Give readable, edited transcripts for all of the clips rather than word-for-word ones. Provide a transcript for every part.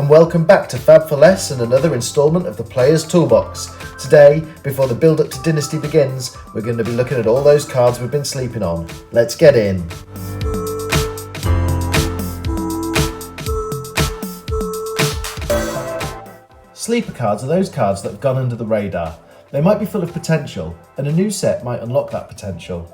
and welcome back to Fab for Less and another instalment of the Player's Toolbox. Today, before the build-up to Dynasty begins, we're going to be looking at all those cards we've been sleeping on. Let's get in. Sleeper cards are those cards that have gone under the radar. They might be full of potential, and a new set might unlock that potential.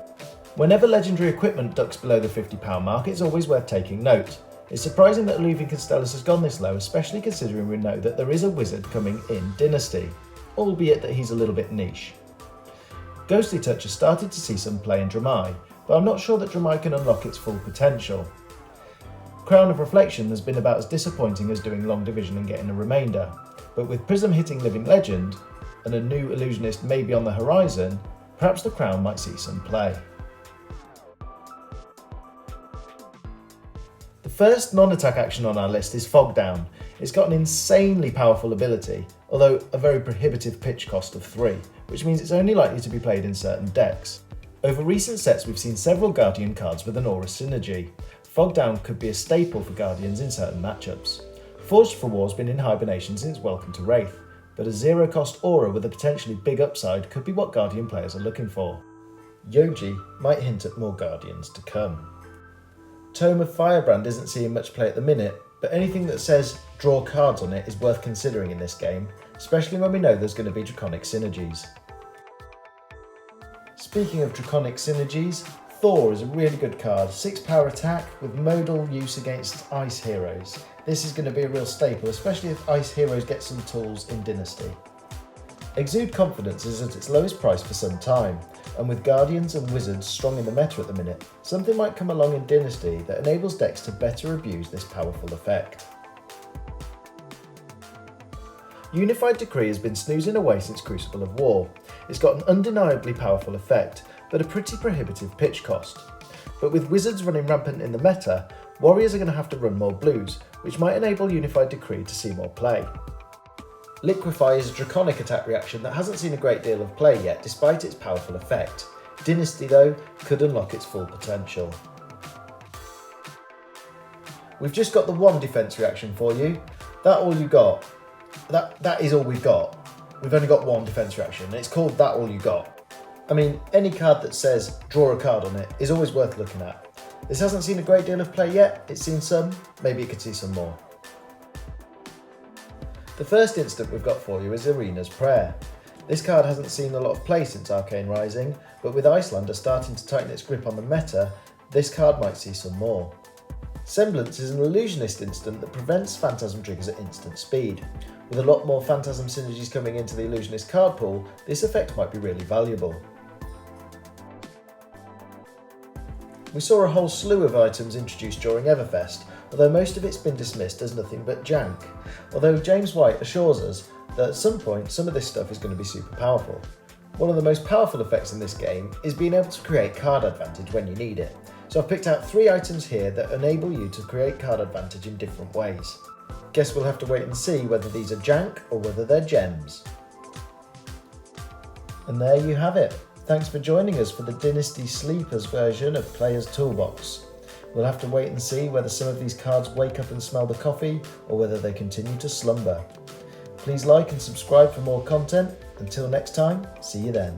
Whenever legendary equipment ducks below the £50 mark, it's always worth taking note. It's surprising that Eluvian Constellus has gone this low, especially considering we know that there is a wizard coming in Dynasty, albeit that he's a little bit niche. Ghostly Touch has started to see some play in Dramai, but I'm not sure that Dramai can unlock its full potential. Crown of Reflection has been about as disappointing as doing long division and getting a remainder, but with Prism hitting Living Legend, and a new illusionist maybe on the horizon, perhaps the Crown might see some play. The first non-attack action on our list is Fog Down. It's got an insanely powerful ability, although a very prohibitive pitch cost of 3, which means it's only likely to be played in certain decks. Over recent sets we've seen several Guardian cards with an Aura synergy. Fog Down could be a staple for Guardians in certain matchups. Forged for War has been in hibernation since Welcome to Wraith, but a zero-cost Aura with a potentially big upside could be what Guardian players are looking for. Yoji might hint at more Guardians to come. Tome of Firebrand isn't seeing much play at the minute, but anything that says draw cards on it is worth considering in this game, especially when we know there's going to be Draconic synergies. Speaking of Draconic synergies, Thor is a really good card, 6 power attack with modal use against Ice heroes. This is going to be a real staple, especially if Ice heroes get some tools in Dynasty. Exude Confidence is at its lowest price for some time, and with Guardians and Wizards strong in the meta at the minute, something might come along in Dynasty that enables decks to better abuse this powerful effect. Unified Decree has been snoozing away since Crucible of War. It's got an undeniably powerful effect, but a pretty prohibitive pitch cost. But with Wizards running rampant in the meta, Warriors are going to have to run more blues, which might enable Unified Decree to see more play. Liquefy is a draconic attack reaction that hasn't seen a great deal of play yet despite its powerful effect. Dynasty though could unlock its full potential. We've just got the one defense reaction for you. That all you got? That is all we've got. We've only got one defense reaction and it's called That All You Got. I mean, any card that says draw a card on it is always worth looking at. This hasn't seen a great deal of play yet, it's seen some, maybe it could see some more. The first instant we've got for you is Arena's Prayer. This card hasn't seen a lot of play since Arcane Rising, but with Icelander starting to tighten its grip on the meta, this card might see some more. Semblance is an illusionist instant that prevents Phantasm triggers at instant speed. With a lot more Phantasm synergies coming into the illusionist card pool, this effect might be really valuable. We saw a whole slew of items introduced during Everfest, although most of it's been dismissed as nothing but jank. Although James White assures us that at some point some of this stuff is going to be super powerful. One of the most powerful effects in this game is being able to create card advantage when you need it. So I've picked out 3 items here that enable you to create card advantage in different ways. Guess we'll have to wait and see whether these are jank or whether they're gems. And there you have it. Thanks for joining us for the Dynasty Sleepers version of Player's Toolbox. We'll have to wait and see whether some of these cards wake up and smell the coffee or whether they continue to slumber. Please like and subscribe for more content. Until next time, see you then.